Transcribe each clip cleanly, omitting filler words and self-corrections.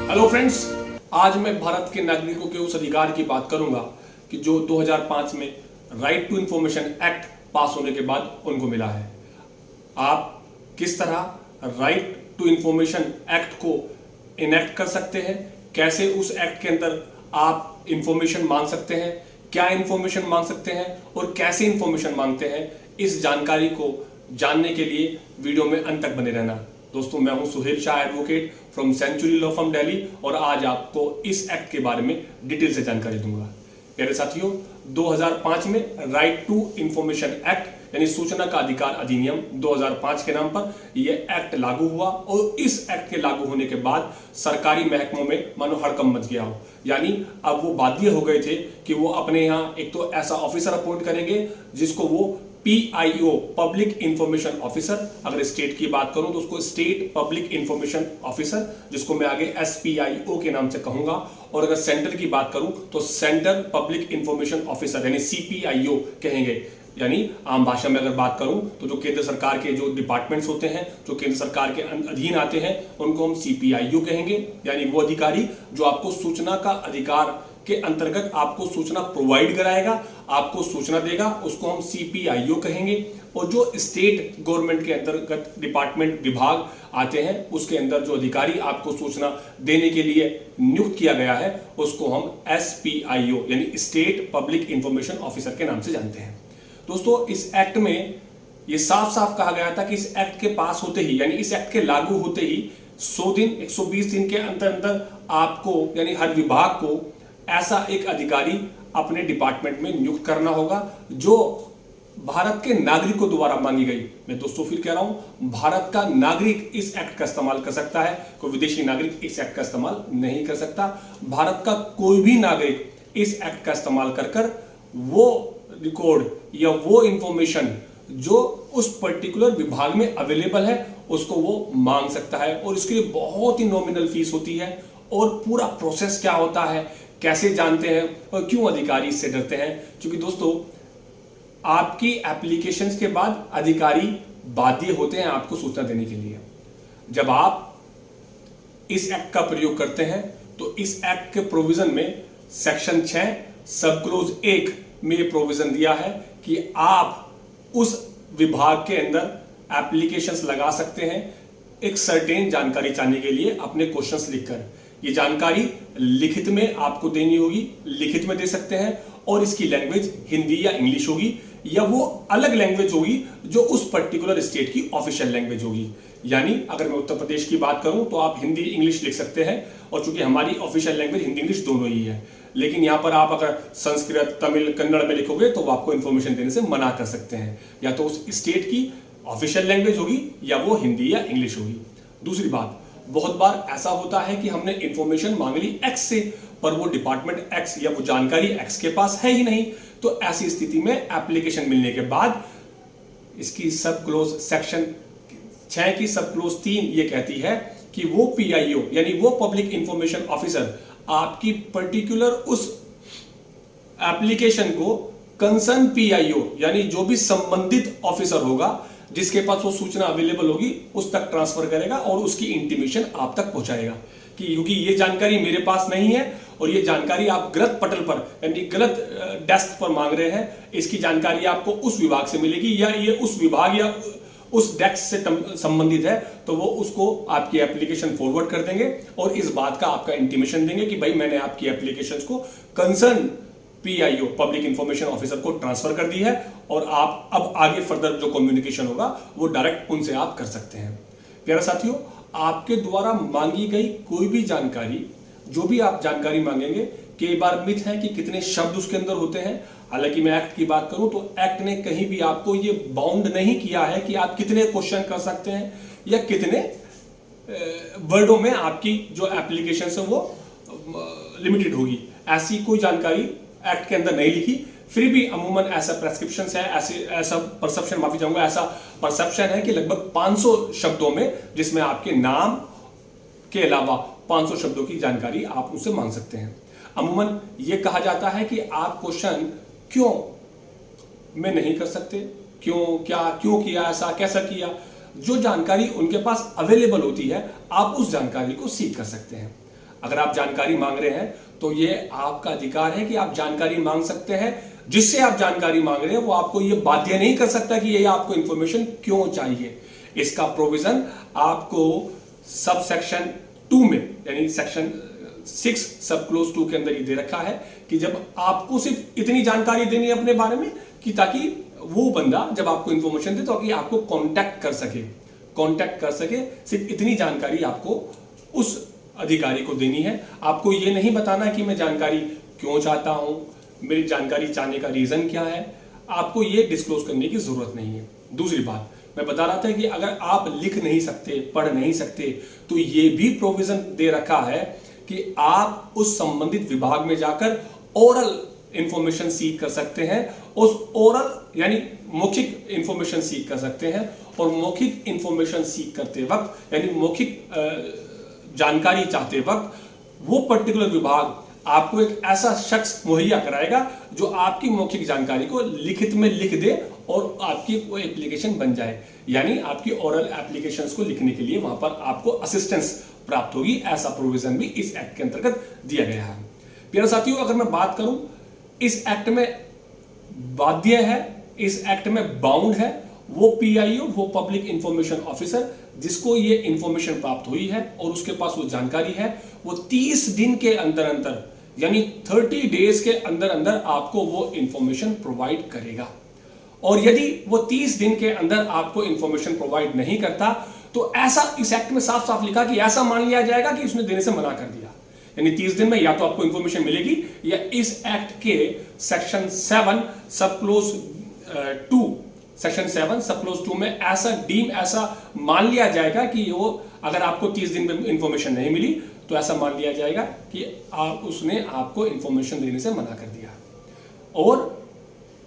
Hello friends, आज मैं भारत के नागरिकों के उस अधिकार की बात करूंगा कि जो 2005 में right to information act pass होने के बाद उनको मिला है। आप किस तरह राइट टू इंफॉर्मेशन एक्ट को इनेक्ट कर सकते हैं, कैसे उस एक्ट के अंदर आप इंफॉर्मेशन मांग सकते हैं, क्या इंफॉर्मेशन मांग सकते हैं और कैसे इंफॉर्मेशन मांगते हैं, इस जानकारी को जानने के लिए वीडियो में अंत तक बने रहना। दोस्तों, मैं हूं Suhail Shah, advocate from century law firm Delhi, और आज आपको इस एक्ट के बारे में डिटेल से जानकारी दूंगा। प्यारे साथियों, 2005 में राइट टू इंफॉर्मेशन एक्ट यानी सूचना का अधिकार अधिनियम 2005 के नाम पर यह एक्ट लागू हुआ, और इस एक्ट के लागू होने के बाद सरकारी महकमों में मानो हड़कंप मच गया हो। यानी अब वो बाध्य हो गए थे कि वो अपने यहाँ एक तो ऐसा ऑफिसर अपॉइंट करेंगे जिसको वो PIO पब्लिक इंफॉर्मेशन ऑफिसर, अगर स्टेट की बात करूं तो उसको स्टेट पब्लिक इंफॉर्मेशन ऑफिसर, जिसको मैं आगे SPIO के नाम से कहूंगा, और अगर सेंटर की बात करूं तो सेंटर पब्लिक इंफॉर्मेशन ऑफिसर यानी CPIO कहेंगे। यानी आम भाषा में अगर बात करूं तो जो केंद्र सरकार के जो डिपार्टमेंट्स होते हैं, जो केंद्र सरकार के अधीन आते हैं, उनको हम CPIO कहेंगे। यानी वो अधिकारी जो आपको सूचना का अधिकार के अंतर्गत आपको सूचना प्रोवाइड कराएगा, आपको सूचना देगा, उसको हम CPIO कहेंगे। और जो स्टेट गवर्नमेंट के अंतर्गत डिपार्टमेंट विभाग आते हैं, उसके अंदर जो अधिकारी आपको सूचना देने के लिए नियुक्त किया गया है, उसको हम SPIO यानी स्टेट पब्लिक इंफॉर्मेशन ऑफिसर के नाम से जानते हैं। दोस्तों, इस एक्ट में ये साफ साफ कहा गया था कि इस एक्ट के पास होते ही यानी इस एक्ट के लागू होते ही 100 दिन 120 दिन के अंदर आपको यानी हर विभाग को ऐसा एक अधिकारी अपने डिपार्टमेंट में नियुक्त करना होगा जो भारत के नागरिकों द्वारा मांगी गई, मैं दोस्तों फिर कह रहा हूं, भारत का नागरिक इस एक्ट का इस्तेमाल कर सकता है, कोई विदेशी नागरिक इस एक्ट का इस्तेमाल नहीं कर सकता। भारत का कोई भी नागरिक इस एक्ट का इस्तेमाल कर वो रिकॉर्ड या वो इंफॉर्मेशन जो उस पर्टिकुलर विभाग में अवेलेबल है उसको वो मांग सकता है, और इसके लिए बहुत ही नॉमिनल फीस होती है। और पूरा प्रोसेस क्या होता है, कैसे जानते हैं और क्यों अधिकारी इससे डरते हैं? क्योंकि दोस्तों, आपकी एप्लीकेशंस के बाद अधिकारी बाध्य होते हैं आपको सूचना देने के लिए। जब आप इस एक्ट का प्रयोग करते हैं तो इस एक्ट के प्रोविजन में सेक्शन 6 सब क्लोज 1 में यह प्रोविजन दिया है कि आप उस विभाग के अंदर एप्लीकेशंस लगा सकते हैं एक सर्टेन जानकारी चाहने के लिए अपने क्वेश्चंस लिखकर। ये जानकारी लिखित में आपको देनी होगी, लिखित में दे सकते हैं, और इसकी लैंग्वेज हिंदी या इंग्लिश होगी, या वो अलग लैंग्वेज होगी जो उस पर्टिकुलर स्टेट की ऑफिशियल लैंग्वेज होगी। यानी अगर मैं उत्तर प्रदेश की बात करूं तो आप हिंदी इंग्लिश लिख सकते हैं, और चूंकि हमारी ऑफिशियल लैंग्वेज हिंदी इंग्लिश दोनों ही है। लेकिन यहां पर आप अगर संस्कृत तमिल कन्नड़ में लिखोगे तो वो आपको इंफॉर्मेशन देने से मना कर सकते हैं, या तो उस स्टेट की ऑफिशियल लैंग्वेज होगी या वो हिंदी या इंग्लिश होगी। दूसरी बात, बहुत बार ऐसा होता है कि हमने इंफॉर्मेशन मांग ली X से, पर वो डिपार्टमेंट X या वो जानकारी X के पास है ही नहीं। तो ऐसी स्थिति में एप्लीकेशन मिलने के बाद इसकी सब क्लोज सेक्शन 6 की सब क्लोज 3 ये कहती है कि वो PIO यानी वो पब्लिक इंफॉर्मेशन ऑफिसर आपकी पर्टिकुलर उस एप्लीकेशन को कंसर्न PIO यानी जो भी संबंधित ऑफिसर होगा जिसके पास वो सूचना अवेलेबल होगी उस तक ट्रांसफर करेगा और उसकी इंटीमेशन आप तक पहुंचाएगा कि क्योंकि ये जानकारी मेरे पास नहीं है और ये जानकारी आप गलत पटल पर यानी गलत डेस्क पर मांग रहे हैं, इसकी जानकारी आपको उस विभाग से मिलेगी या ये उस विभाग या उस डेस्क से संबंधित है, तो वो उसको आपकी एप्लीकेशन फॉरवर्ड कर देंगे और इस बात का आपका इंटीमेशन देंगे कि भाई मैंने आपकी एप्लीकेशन को concern PIO public information officer को ट्रांसफर कर दी है, और आप अब आगे फर्दर जो कम्युनिकेशन होगा वो डायरेक्ट उनसे आप कर सकते हैं। प्यारे साथियों, आपके द्वारा मांगी गई कोई भी जानकारी, जो भी आप जानकारी मांगेंगे, कई बार मिथ है कि कितने शब्द उसके अंदर होते हैं। हालांकि मैं एक्ट की बात करूं तो एक्ट ने कहीं भी आपको ये बाउंड नहीं किया है कि आप कितने क्वेश्चन कर सकते हैं या कितने वर्डों में आपकी जो एप्लीकेशन है वो लिमिटेड होगी। ऐसी कोई जानकारी एक्ट के अंदर नहीं लिखी, फिर भी अमूमन ऐसा प्रेस्क्रिप्शन है, ऐसा परसेप्शन, माफी चाहूंगा, ऐसा परसेप्शन है कि लगभग 500 शब्दों में, जिसमें आपके नाम के अलावा 500 शब्दों की जानकारी आप उससे मांग सकते हैं। अमूमन यह कहा जाता है कि आप क्वेश्चन क्यों में नहीं कर सकते, क्यों, क्या, क्यों किया, ऐसा कैसा किया, जो जानकारी उनके पास अवेलेबल होती है आप उस जानकारी को सीख कर सकते हैं। अगर आप जानकारी मांग रहे हैं तो ये आपका अधिकार है कि आप जानकारी मांग सकते हैं। जिससे आप जानकारी मांग रहे हैं वो आपको ये बाध्य नहीं कर सकता कि ये आपको इंफॉर्मेशन क्यों चाहिए। इसका प्रोविजन आपको सब सेक्शन 2 में यानी सेक्शन 6 सब क्लोज 2 के अंदर ये दे रखा है कि जब आपको सिर्फ इतनी जानकारी देनी है अपने बारे में कि ताकि वो बंदा जब आपको इंफॉर्मेशन दे तो कि आपको कांटेक्ट कर सके सिर्फ इतनी जानकारी आपको उस अधिकारी को देनी है। आपको ये नहीं बताना कि मैं जानकारी क्यों चाहता हूं, मेरी जानकारी चाहने का रीजन क्या है, आपको ये डिस्क्लोज करने की जरूरत नहीं है। दूसरी बात मैं बता रहा था कि अगर आप लिख नहीं सकते, पढ़ नहीं सकते तो ये भी प्रोविजन दे रखा है कि आप उस संबंधित विभाग में जाकर ओरल इंफॉर्मेशन सीख कर सकते हैं। उस ओरल यानी मौखिक इंफॉर्मेशन सीख कर सकते हैं और मौखिक इंफॉर्मेशन सीख करते वक्त यानी मौखिक जानकारी चाहते वक्त वो पर्टिकुलर विभाग आपको एक ऐसा शख्स मुहैया कराएगा जो आपकी मौखिक जानकारी को लिखित में लिख दे और आपकी वो एप्लीकेशन बन जाए। यानी आपकी ओरल एप्लीकेशंस को लिखने के लिए वहां पर आपको असिस्टेंस प्राप्त होगी। ऐसा प्रोविजन भी इस एक्ट के अंतर्गत दिया गया है। प्यारे साथियों, अगर मैं बात करूं इस एक्ट में बाध्य है, इस एक्ट में बाउंड है वो पीआईओ, वो पब्लिक इंफॉर्मेशन ऑफिसर जिसको ये इंफॉर्मेशन प्राप्त हुई है और उसके पास वो जानकारी है, वो 30 दिन के अंदर अंदर यानी 30 डेज के अंदर अंदर आपको वो इंफॉर्मेशन प्रोवाइड करेगा। और यदि वो 30 दिन के अंदर आपको इंफॉर्मेशन प्रोवाइड नहीं करता तो ऐसा इस एक्ट में साफ साफ लिखा कि ऐसा मान लिया जाएगा कि उसने देने से मना कर दिया। यानी 30 दिन में या तो आपको इंफॉर्मेशन मिलेगी या इस एक्ट के सेक्शन 7 सब क्लोज 2 सेक्शन 7 सब क्लोज 2 में ऐसा मान लिया जाएगा कि वो अगर आपको 30 दिन में इंफॉर्मेशन नहीं मिली तो ऐसा मान लिया जाएगा कि उसने आपको इंफॉर्मेशन देने से मना कर दिया। और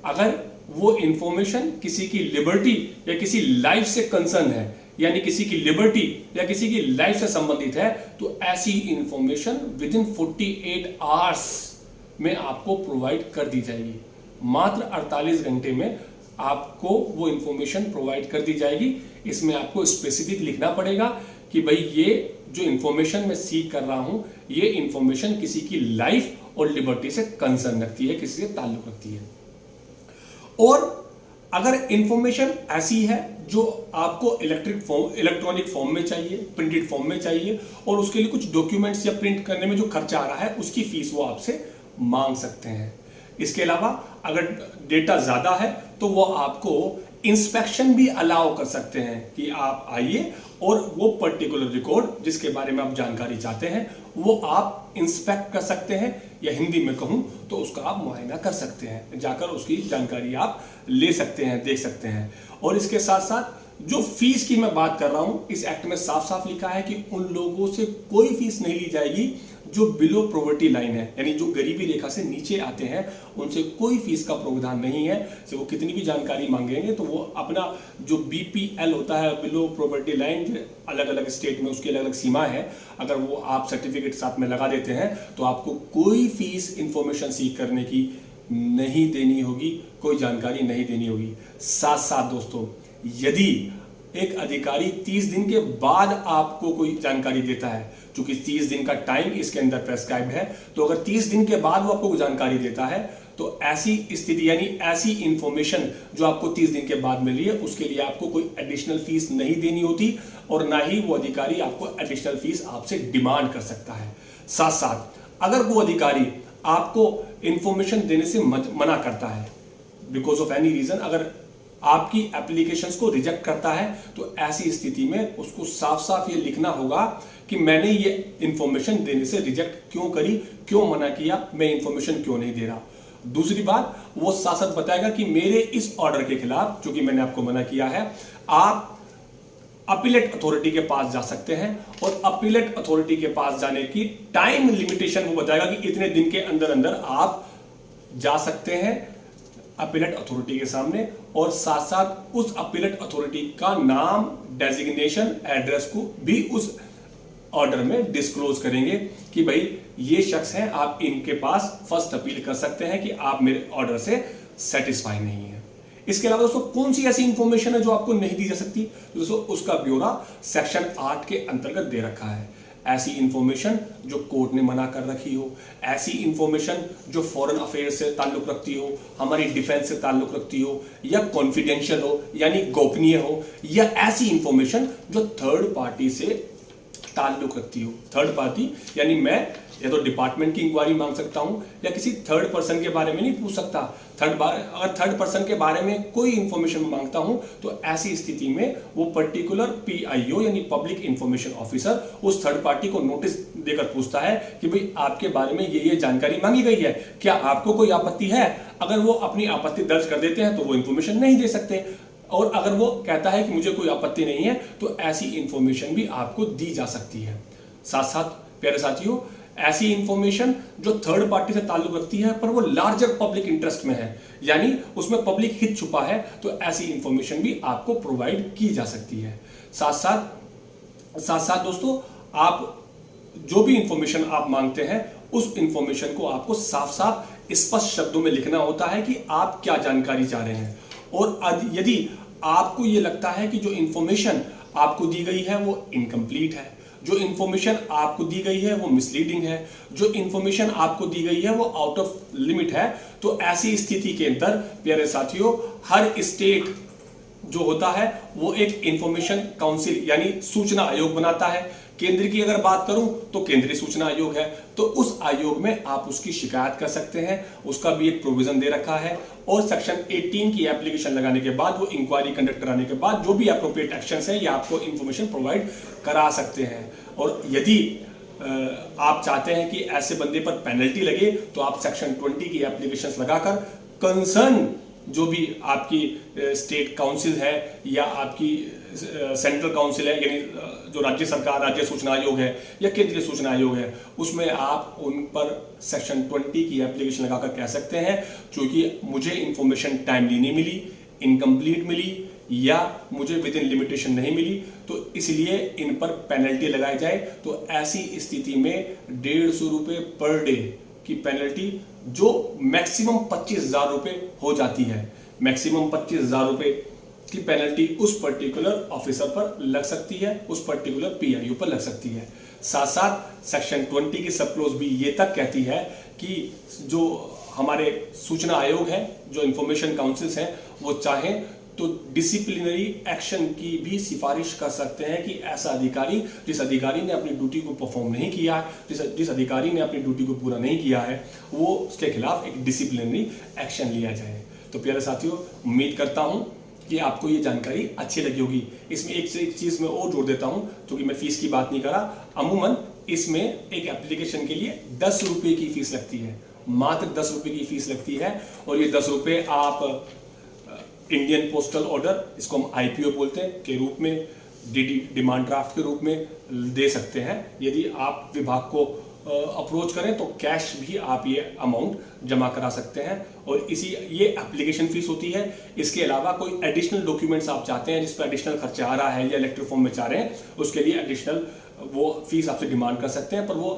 अगर वो इंफॉर्मेशन किसी की लिबर्टी या किसी लाइफ से कंसर्न है यानी किसी की लिबर्टी या किसी की लाइफ से संबंधित है तो ऐसी इंफॉर्मेशन विद इन 48 आवर्स में आपको प्रोवाइड कर दी जाएगी। मात्र 48 घंटे में आपको वो इंफॉर्मेशन प्रोवाइड कर दी जाएगी। इसमें आपको स्पेसिफिक लिखना पड़ेगा कि भाई ये जो इंफॉर्मेशन मैं सीख कर रहा हूं ये इंफॉर्मेशन किसी की लाइफ और लिबर्टी से कंसर्न रखती है, किसी से ताल्लुक रखती है। और अगर इंफॉर्मेशन ऐसी है जो आपको इलेक्ट्रॉनिक फॉर्म में चाहिए, प्रिंटेड फॉर्म में चाहिए और उसके लिए कुछ डॉक्यूमेंट्स या प्रिंट करने में जो खर्चा आ रहा है उसकी फीस वो आपसे मांग सकते हैं। इसके अलावा अगर डेटा ज्यादा है तो वो आपको इंस्पेक्शन भी अलाउ कर सकते हैं कि आप आइए और वो पर्टिकुलर रिकॉर्ड जिसके बारे में आप जानकारी चाहते हैं वो आप इंस्पेक्ट कर सकते हैं, या हिंदी में कहूं तो उसका आप मुआयना कर सकते हैं, जाकर उसकी जानकारी आप ले सकते हैं, देख सकते हैं। और इसके साथ साथ जो फीस की मैं बात कर रहा हूं इस एक्ट में साफ साफ लिखा है कि उन लोगों से कोई फीस नहीं ली जाएगी जो बिलो पॉवर्टी लाइन है, यानी जो गरीबी रेखा से नीचे आते हैं उनसे कोई फीस का प्रावधान नहीं है। तो वो कितनी भी जानकारी मांगेंगे तो वो अपना जो बीपीएल होता है, बिलो पॉवर्टी लाइन, अलग अलग स्टेट में उसकी अलग अलग सीमाएं हैं, अगर वो आप सर्टिफिकेट साथ में लगा देते हैं तो आपको कोई फीस इंफॉर्मेशन सीख करने की नहीं देनी होगी, कोई जानकारी नहीं देनी होगी। साथ साथ दोस्तों, यदि एक अधिकारी 30 दिन के बाद आपको कोई जानकारी देता है, क्योंकि 30 दिन का टाइम इसके अंदर प्रेस्क्राइब्ड है, तो अगर 30 दिन के बाद वो आपको जानकारी देता है तो ऐसी स्थिति यानी ऐसी इंफॉर्मेशन जो आपको 30 दिन के बाद मिली है उसके लिए आपको कोई एडिशनल फीस नहीं देनी होती और ना ही वो अधिकारी आपको एडिशनल फीस आपसे डिमांड कर सकता है। साथ साथ अगर वो अधिकारी आपको इंफॉर्मेशन देने से मना करता है बिकॉज ऑफ एनी रीजन, अगर आपकी एप्लीकेशंस को रिजेक्ट करता है तो ऐसी स्थिति में उसको साफ साफ ये लिखना होगा कि मैंने ये इंफॉर्मेशन देने से रिजेक्ट क्यों करी, क्यों मना किया, मैं इंफॉर्मेशन क्यों नहीं दे रहा। दूसरी बात, वो साथ साथ बताएगा कि मेरे इस ऑर्डर के खिलाफ जो कि मैंने आपको मना किया है आप अपीलेट अथॉरिटी के पास जा सकते हैं और अपीलेट अथॉरिटी के पास जाने की टाइम लिमिटेशन वो बताएगा कि इतने दिन के अंदर अंदर आप जा सकते हैं अपीलेट अथॉरिटी के सामने, और साथ साथ उस अपीलेट अथॉरिटी का नाम, डेजिग्नेशन, एड्रेस को भी उस ऑर्डर में डिस्क्लोज करेंगे कि भाई ये शख्स हैं, आप इनके पास फर्स्ट अपील कर सकते हैं कि आप मेरे ऑर्डर से सेटिस्फाई नहीं है। इसके अलावा दोस्तों कौन सी ऐसी इंफॉर्मेशन है जो आपको नहीं दी जा सकती, तो दोस्तों उसका ब्यौरा सेक्शन 8 के अंतर्गत दे रखा है। ऐसी इंफॉर्मेशन जो कोर्ट ने मना कर रखी हो, ऐसी इंफॉर्मेशन जो फॉरेन अफेयर्स से ताल्लुक रखती हो, हमारी डिफेंस से ताल्लुक रखती हो, या कॉन्फिडेंशियल हो यानी गोपनीय हो, या ऐसी इंफॉर्मेशन जो थर्ड पार्टी से ताल्लुक रखती हो। थर्ड पार्टी यानी मैं या तो डिपार्टमेंट की इंक्वायरी मांग सकता हूं या किसी थर्ड पर्सन के बारे में नहीं पूछ सकता। अगर थर्ड पर्सन के बारे में कोई इंफॉर्मेशन मांगता हूं तो ऐसी स्थिति में वो पर्टिकुलर पीआईओ यानी पब्लिक इंफॉर्मेशन ऑफिसर उस थर्ड पार्टी को नोटिस देकर पूछता है कि भाई आपके बारे में ये जानकारी मांगी गई है, क्या आपको कोई आपत्ति है। अगर वो अपनी आपत्ति दर्ज कर देते हैं तो वो इंफॉर्मेशन नहीं दे सकते, और अगर वो कहता है कि मुझे कोई आपत्ति नहीं है तो ऐसी इंफॉर्मेशन भी आपको दी जा सकती है। साथ साथ प्यारे साथियों, ऐसी इंफॉर्मेशन जो थर्ड पार्टी से ताल्लुक रखती है पर वो लार्जर पब्लिक इंटरेस्ट में है, यानी उसमें पब्लिक हित छुपा है, तो ऐसी इंफॉर्मेशन भी आपको प्रोवाइड की जा सकती है। साथ साथ दोस्तों, आप जो भी इंफॉर्मेशन आप मांगते हैं उस इंफॉर्मेशन को आपको साफ साफ स्पष्ट शब्दों में लिखना होता है कि आप क्या जानकारी चाह रहे हैं। और यदि आपको यह लगता है कि जो इंफॉर्मेशन आपको दी गई है वो इनकम्प्लीट है, जो इंफॉर्मेशन आपको दी गई है वो मिसलीडिंग है, जो इंफॉर्मेशन आपको दी गई है वो आउट ऑफ लिमिट है, तो ऐसी स्थिति के अंदर प्यारे साथियों हर स्टेट जो होता है वो एक इंफॉर्मेशन काउंसिल यानी सूचना आयोग बनाता है। केंद्र की अगर बात करूं तो केंद्रीय सूचना आयोग है, तो उस आयोग में आप उसकी शिकायत कर सकते हैं, उसका भी एक प्रोविजन दे रखा है। और सेक्शन 18 की एप्लीकेशन लगाने के बाद वो इंक्वायरी कंडक्ट कराने के बाद जो भी एप्रोप्रिएट एक्शंस है ये आपको इंफॉर्मेशन प्रोवाइड करा सकते हैं। और यदि आप चाहते हैं कि ऐसे बंदे पर पेनल्टी लगे तो आप सेक्शन 20 की एप्लीकेशंस लगाकर कंसर्न जो भी आपकी स्टेट काउंसिल है या आपकी सेंट्रल काउंसिल है यानी जो राज्य सरकार, राज्य सूचना आयोग है या केंद्रीय सूचना आयोग है, उसमें आप उन पर सेक्शन 20 की एप्लीकेशन लगाकर कह सकते हैं क्योंकि मुझे इंफॉर्मेशन टाइमली नहीं मिली, इनकम्प्लीट मिली या मुझे विद इन लिमिटेशन नहीं मिली, तो इसलिए इन पर पेनल्टी लगाई जाए। तो ऐसी स्थिति में 150 रुपये पर डे की पेनल्टी जो मैक्सिमम 25,000 रुपये हो जाती है, मैक्सिमम 25,000 रुपये की पेनल्टी उस पर्टिकुलर ऑफिसर पर लग सकती है, उस पर्टिकुलर पीआईओ पर लग सकती है। साथ साथ सेक्शन 20 की सब क्लोज भी ये तक कहती है कि जो हमारे सूचना आयोग है, जो इंफॉर्मेशन काउंसिल्स हैं, वो चाहें तो डिसिप्लिनरी एक्शन की भी सिफारिश कर सकते हैं कि ऐसा अधिकारी जिस अधिकारी ने अपनी ड्यूटी को परफॉर्म नहीं किया है, जिस अधिकारी ने अपनी ड्यूटी को पूरा नहीं किया है, वो उसके खिलाफ एक डिसिप्लिनरी एक्शन लिया जाए। तो प्यारे साथियों, उम्मीद करता हूं कि आपको ये जानकारी अच्छी लगी होगी। इसमें एक से एक चीज़ मैं और जोड़ देता हूं, क्योंकि मैं फीस की बात नहीं करा। अमूमन इसमें एक एप्लीकेशन के लिए 10 रुपये की फीस लगती है, मात्र 10 रुपये की फीस लगती है। और ये 10 रुपये आप इंडियन पोस्टल ऑर्डर, इसको हम आईपीओ बोलते हैं, के रूप में, डिमांड ड्राफ्ट के रूप में दे सकते हैं। यदि आप विभाग को अप्रोच करें तो कैश भी आप ये अमाउंट जमा करा सकते हैं। और ये एप्लीकेशन फीस होती है। इसके अलावा कोई एडिशनल डॉक्यूमेंट्स आप चाहते हैं जिस पर एडिशनल खर्चा आ रहा है या इलेक्ट्रिक फॉर्म में चाह रहे हैं, उसके लिए एडिशनल वो फीस आपसे डिमांड कर सकते हैं, पर वो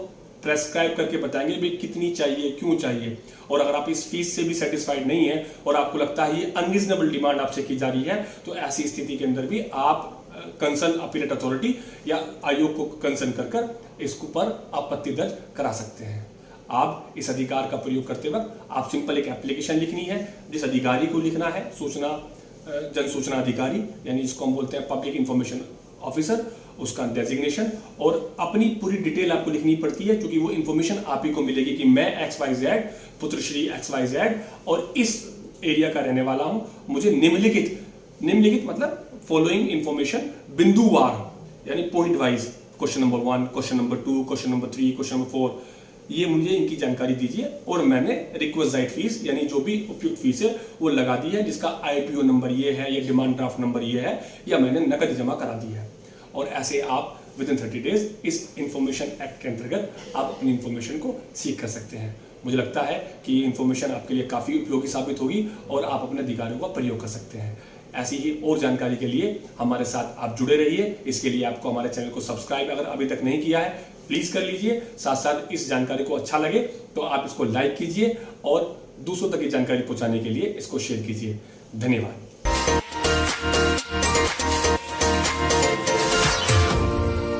प्रेस्क्राइब करके बताएंगे भी कितनी चाहिए, क्यों चाहिए। और अगर आप इस फीस से भी सेटिस्फाइड नहीं है और आपको लगता है ये अनरीजनेबल डिमांड आपसे की जा रही है, तो ऐसी स्थिति के अंदर भी आप कंसर्न अपीलेट अथॉरिटी या आयोग को कंसर्न कर इसके ऊपर आपत्ति दर्ज करा सकते हैं। आप इस अधिकार का प्रयोग करते वक्त आप सिंपल एक एप्लीकेशन लिखनी है, जिस अधिकारी को लिखना है जन सूचना अधिकारी यानी जिसको हम बोलते हैं पब्लिक इंफॉर्मेशन ऑफिसर, उसका डेजिग्नेशन और अपनी पूरी डिटेल आपको लिखनी पड़ती है, क्योंकि वो इंफॉर्मेशन आप ही को मिलेगी कि मैं XYZ पुत्र श्री XYZ और इस एरिया का रहने वाला हूं, मुझे निम्नलिखित मतलब फॉलोइंग इंफॉर्मेशन बिंदुवार यानी point wise, question number 1, question number 2, question number 3, question number 4, ये मुझे इनकी जानकारी दीजिए। और मैंने रिक्वेस्ट फीस यानी जो भी उपयुक्त फीस है वो लगा दी है, जिसका आईपीओ नंबर ये है या डिमांड ड्राफ्ट नंबर ये है या मैंने नकद जमा करा दी है। और ऐसे आप विद इन 30 डेज इस इंफॉर्मेशन एक्ट के अंतर्गत आप अपनी इंफॉर्मेशन को सीख कर सकते हैं। मुझे लगता है कि ये इंफॉर्मेशन आपके लिए काफ़ी उपयोगी साबित होगी और आप अपने अधिकारों का प्रयोग कर सकते हैं। ऐसी ही और जानकारी के लिए हमारे साथ आप जुड़े रहिए। इसके लिए आपको हमारे चैनल को सब्सक्राइब अगर अभी तक नहीं किया है प्लीज़ कर लीजिए। साथ साथ इस जानकारी को अच्छा लगे तो आप इसको लाइक कीजिए और दूसरों तक ये जानकारी पहुंचाने के लिए इसको शेयर कीजिए। धन्यवाद।